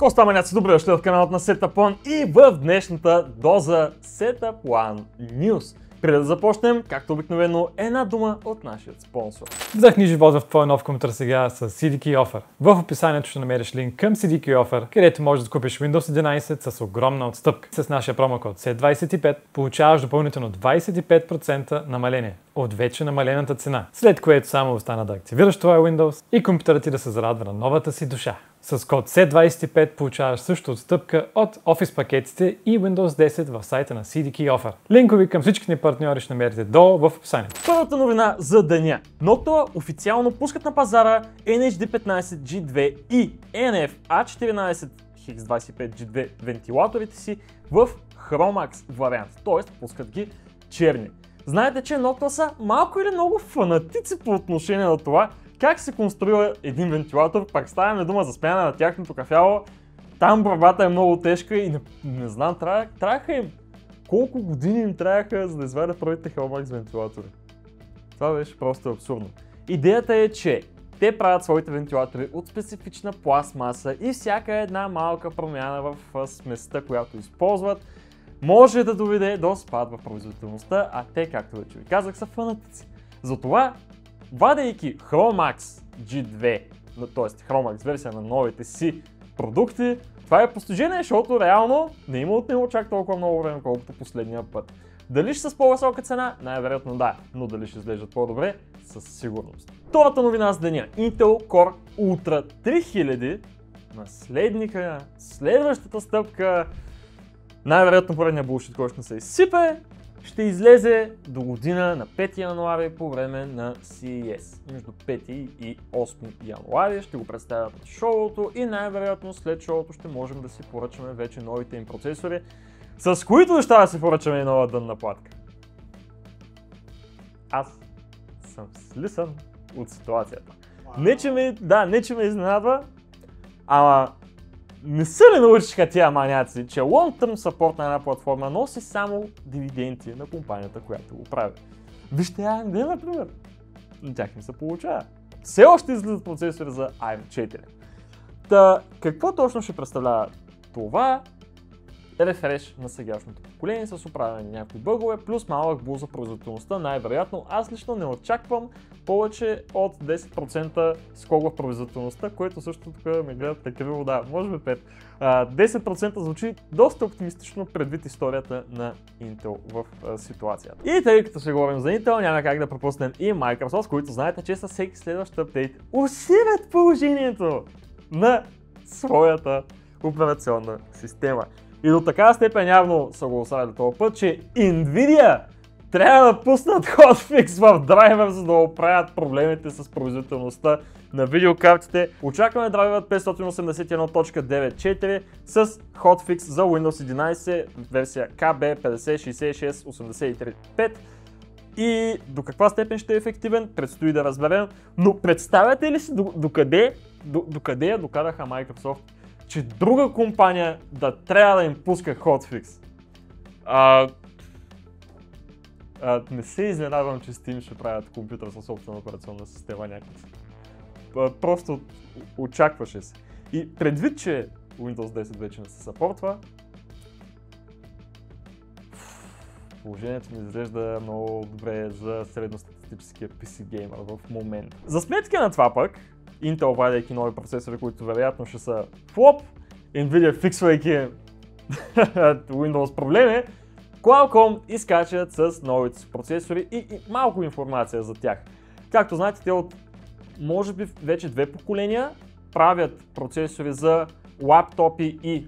Какво става, маняци? Добре дошли в каналът на Setup One и в днешната доза Setup One News. Преди да започнем, както обикновено, една дума от нашия спонсор. Вдъхни живот в твоя нов компютър сега с CDK Offer. В описанието ще намериш линк към CDK Offer, където можеш да купиш Windows 11 с огромна отстъпка. С нашия промокод SET25 получаваш допълнително 25% намаление от вече намалената цена, след което само остана да активираш твоя Windows и компютърът ти да се зарадва на новата си душа. С код SET25 получаваш също отстъпка от Office пакетите и Windows 10 в сайта на CDK Offer. Линкови към всичките партньори ще намерите долу в описанието. Първата новина за деня. Noctua официално пускат на пазара NH-D15 G2 и NF A14 X25G2 вентилаторите си в Chromax вариант, т.е. пускат ги черни. Знаете, че Noctua са малко или много фанатици по отношение на това как се конструира един вентилатор. Пак ставаме дума за смяна на тяхното кафяло. Там борбата е много тежка и не знам, трябваха им колко години им трябваха, за да извадят първите Chromax вентилатори. Това беше просто абсурдно. Идеята е, че те правят своите вентилатори от специфична пластмаса и всяка една малка промяна в сместа, която използват, може да доведе до спад в производителността, а те, както вече ви казах, са фанатици. Затова, вадейки Chromax G2, т.е. Chromax версия на новите си продукти, това е постижение, защото реално не има от него чак толкова много време, колкото последния път. Дали ще са с по-висока цена? Най-вероятно да, но дали ще изглеждат по-добре? Със сигурност. Втората новина с деня. Intel Core Ultra 3000, наследника, следващата стъпка, най-вероятно поредния булшит, който ще се изсипе, ще излезе до година на 5 януари по време на CES. Между 5 и 8 януари ще го представят на шоуто и най-вероятно след шоуто ще можем да си поръчаме вече новите им процесори, с които ще да си поръчаме и нова дънна платка. Аз съм слисан от ситуацията. Не че ме изненадва, ама не са ли научиха тия маняци, че long-term support на една платформа носи само дивиденти на компанията, която го прави. Вижте AMD, например. На тях не се получава. Все още излизат процесори за AM4. Та, какво точно ще представлява това? Рефреш на сегашното поколение с оправяне на някои бъгове, плюс малък буст за производителността, най-вероятно. Аз лично не очаквам повече от 10% скок в производителността, което също тук ме гледат такива вода. Може би 5. 10% звучи доста оптимистично предвид историята на Intel в ситуацията. И тъй като ще говорим за Intel, няма как да пропуснем и Microsoft, които знаете, че със всеки следващ апдейт усилят положението на своята операционна система. И до такава степен явно са го оставили този път, че Nvidia трябва да пуснат hotfix в драйвер, за да оправят проблемите с производителността на видеокартите. Очакваме драйвер 581.9.4 с hotfix за Windows 11 версия KB506683.5. И до каква степен ще е ефективен, предстои да разберем. Но представяте ли си докъде я докараха Microsoft, че друга компания да трябва да им пуска hotfix? Не се изненадвам, че Steam ще правят компютър със собствена операционна система някакъв. Просто очакваше се. И предвид, че Windows 10 вече не се съпортва, положението ми изглежда много добре за средностатистическия PC геймер в момента. За сметка на това пък, Intel вадейки нови процесори, които вероятно ще са флоп, Nvidia фиксвайки Windows проблеми, Qualcomm изкачат с новите си процесори и малко информация за тях. Както знаете, те от може би вече 2 поколения правят процесори за лаптопи и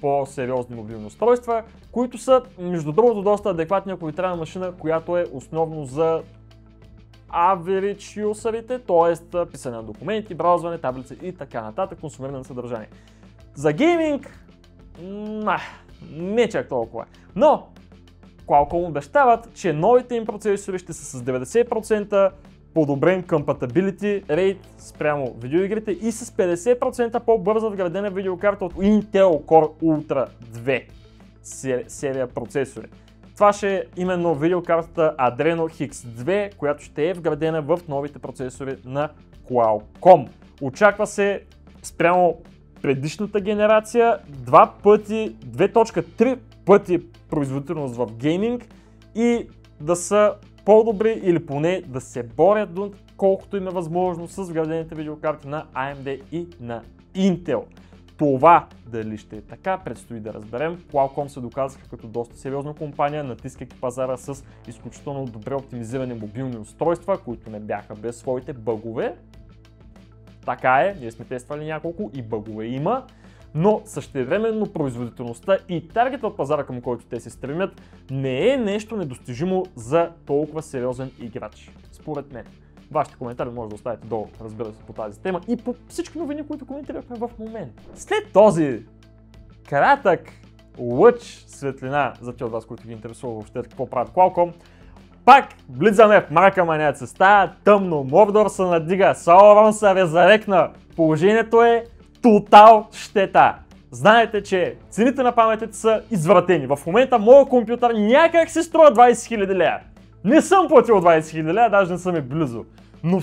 по-сериозни мобилни устройства, които са, между другото, доста адекватни, ако ви трябва машина, която е основно за average юсърите, т.е. писане на документи, браузване, таблици и така нататък, консумиране на съдържание. За гейминг, не чак толкова. Но Qualcomm обещават, че новите им процесори ще са с 90% подобрен compatibility rate спрямо видеоигрите и с 50% по-бърза вградена видеокарта от Intel Core Ultra 2 серия процесори. Това ще е именно видеокартата Adreno X2, която ще е вградена в новите процесори на Qualcomm. Очаква се спрямо предишната генерация, 2.3 пъти производителност в гейминг и да са по-добри или поне да се борят до колкото им е възможно с вградените видеокарти на AMD и на Intel. Това дали ще е така, предстои да разберем. Qualcomm се доказаха като доста сериозна компания, натискайки пазара с изключително добре оптимизирани мобилни устройства, които не бяха без своите бъгове. Така е, ние сме тествали няколко и бъгове има, но същевременно производителността и таргета от пазара, към който те се стремят, не е нещо недостижимо за толкова сериозен играч, според мен. Вашите коментари може да оставите долу, разбира се, по тази тема и по всички новини, които коментирахме в момента. След този кратък лъч светлина за тези от вас, които ги интересува въобще какво правят Qualcomm, пак влизаме в мрака, маняци. Става тъмно, Мордор се надига, Саурон се резарекна. Положението е тотал щета. Знаете, че цените на паметите са извратени. В момента моят компютър някак се струва 20 000 лея. Не съм платил 20 000 лея, даже не съм и близо. Но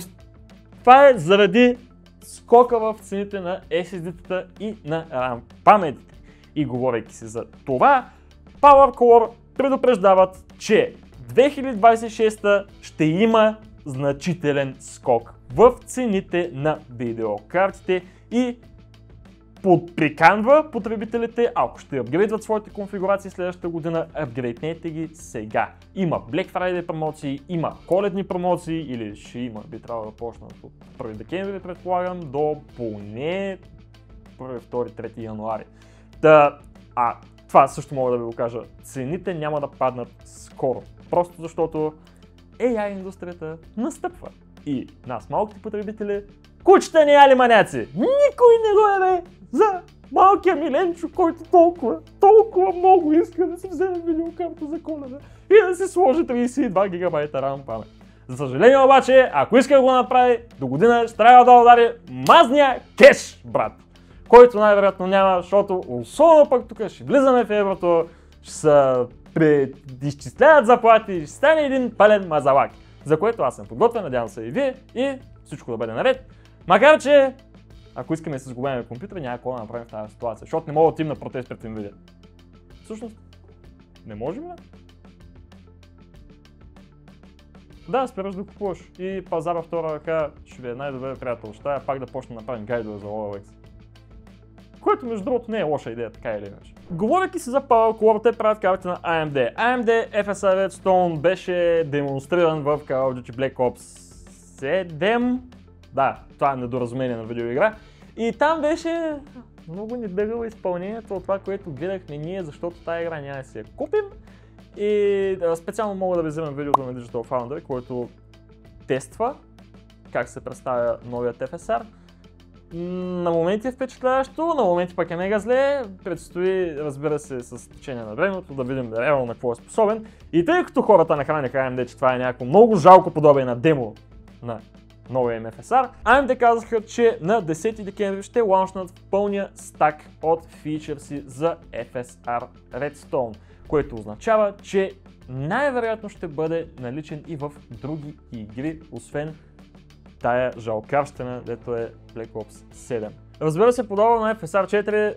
това е заради скока в цените на SSD-тата и на RAM паметите. И говорейки се за това, PowerCore предупреждават, че 2026 ще има значителен скок в цените на видеокартите и приканва потребителите, ако ще апгрейдват своите конфигурации следващата година, апгрейднете ги сега. Има Black Friday промоции, има коледни промоции или ще има, би трябвало да почнат от 1 декември, предполагам, до поне 1, 2, 3 януари. Това също мога да ви го кажа, цените няма да паднат скоро, просто защото AI индустрията настъпва и нас, малките потребители, кучета не яли маняци! Никой не го е за малкия Миленчо, който толкова много иска да си вземе видеокарта за Коледа и да си сложи 32 гигабайта RAM памет. За съжаление обаче, ако иска да го направи, до година ще трябва да удари мазния кеш, брат, който най-вероятно няма, защото особено пък тук ще влизаме в еврото, ще се изчисляват заплати, ще стане един пълен мазалак, за което аз съм подготвен, надявам се и вие, и всичко да бъде наред. Макар че, ако искаме да се сгубим компютъра, няма какво да направим в тази ситуация, защото не мога да отидем на протест пред Nvidia. Всъщност, не можем ли? Да, спираш да купуваш и пазара втора ръка ще ви е най-добре приятел. Ще трябва пак да почнем да направим гайдове за OLX. Което между другото не е лоша идея, така или иначе. Говорейки си за PowerCore, те правят карти на AMD. AMD FSR Redstone беше демонстриран в Call of Duty Black Ops 7. Да, това е недоразумение на видеоигра. И там беше много недъгало изпълнението от това, което гледахме ние, защото тази игра няма да си я купим. И специално мога да ви вземем видеото на Digital Foundry, който тества как се представя новият FSR. На моменти е впечатляващо, на моменти пък е мега зле. Предстои, разбира се, с течение на времето да видим реално на какво е способен. И тъй като хората нахраниха AMD, че това е някакво много жалко подобие на демо на новия FSR, AMD казаха, че на 10 декември ще лаунчнат пълния стак от фичърси за FSR Redstone, което означава, че най-вероятно ще бъде наличен и в други игри, освен тая жалкарщина, дето е Black Ops 7. Разбира се, подобно на FSR 4,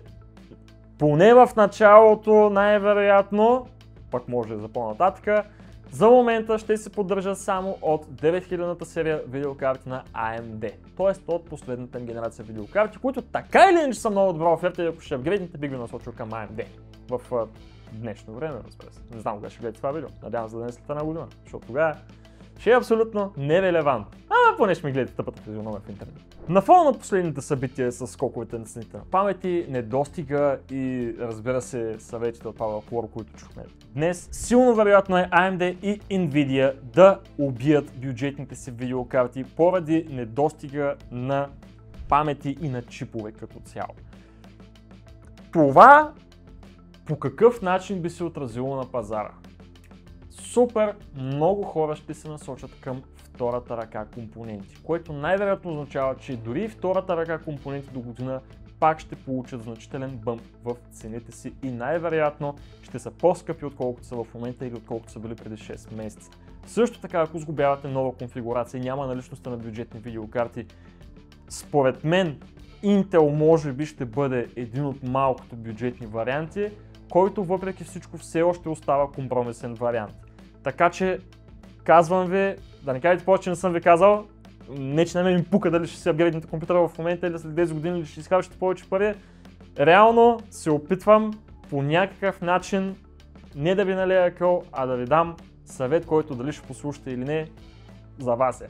поне в началото най-вероятно, пък може за по-нататъка, за момента ще се поддържа само от 9000-та серия видеокарти на AMD. Тоест от последната генерация видеокарти, които така или иначе са много добра оферта и ако ще апгрейдните, бих ви насочил към AMD. В днешно време, разбира се. Не знам кога ще гледате това видео. Надявам се да не след една година, защото тогава ще е абсолютно нерелевантно. Поне ще ми гледате тъпата физиономия в интернет. На фона на последните събития с скоковете на цените на памети, недостига и разбира се съветите от PowerCore, които чухме днес, силно вероятно е AMD и Nvidia да убият бюджетните си видеокарти поради недостига на памети и на чипове като цяло. Това по какъв начин би се отразило на пазара? Супер много хора ще се насочат към втората ръка компоненти, което най-вероятно означава, че дори втората ръка компоненти до година пак ще получат значителен бъмп в цените си и най-вероятно ще са по-скъпи отколкото са в момента или отколкото са били преди 6 месеца. Също така, ако сгубявате нова конфигурация и няма наличността на бюджетни видеокарти, Според мен Intel може би ще бъде един от малкото бюджетни варианти, който въпреки всичко все още остава компромисен вариант. Така че казвам ви, да не кажете повече, не съм ви казал, не че на мен ми пука дали ще си апгрейднете компютъра в момента или след 10 години или ще изхарчите повече пари. Реално се опитвам по някакъв начин не да ви налея къл, а да ви дам съвет, който дали ще послушате или не, за вас е.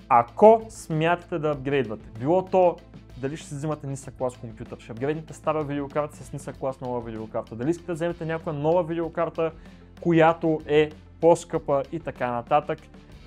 Ако смятате да апгрейдвате, било то дали ще си взимате нисък клас компютър, ще апгрейднете стара видеокарта с нисък клас нова видеокарта, дали искате да вземете някаква нова видеокарта, която е по-скъпа и така нататък,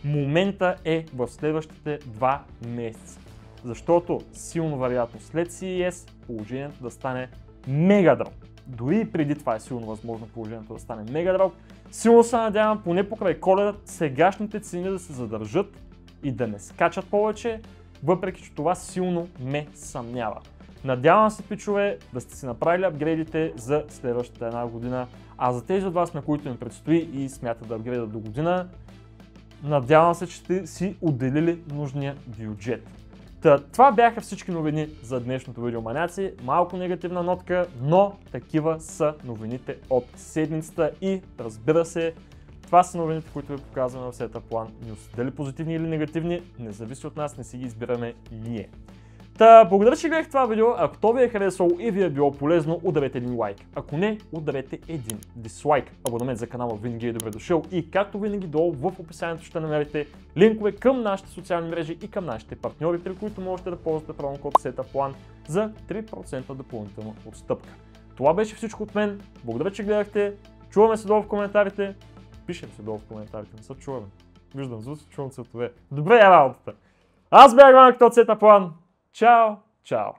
момента е в следващите 2 месеца. Защото силно вероятно след CES положението да стане мега дроб. Дори и преди това е силно възможно положението да стане мега дроб. Силно се надявам поне покрай Коледа сегашните цени да се задържат и да не скачат повече, въпреки че това силно ме съмнява. Надявам се, пичове, да сте си направили апгрейдите за следващата една година, а за тези от вас, на които им предстои и смятат да апгрейдат до година, надявам се, че сте си отделили нужния бюджет. Това бяха всички новини за днешното видео, маняци. Малко негативна нотка, но такива са новините от седмицата и разбира се, това са новините, които ви показваме в Setup One News. Дали позитивни или негативни, не зависи от нас, не си ги избираме ние. Благодаря, че гледах това видео. Ако то ви е харесало и ви е било полезно, ударете един лайк. Ако не, ударете един дизлайк. Абонамент за канала винаги е добре дошъл и както винаги долу в описанието ще намерите линкове към нашите социални мрежи и към нашите партньори, при които можете да ползвате промокод Setup One за 3% допълнителна отстъпка. Това беше всичко от мен. Благодаря, че гледахте. Чуваме се долу в коментарите. Пишем се долу в коментарите, не се чуваме. Виждам звуци, чувам цветове. Добре е работата. Аз бях Ванък от Setup One. Чао, чао!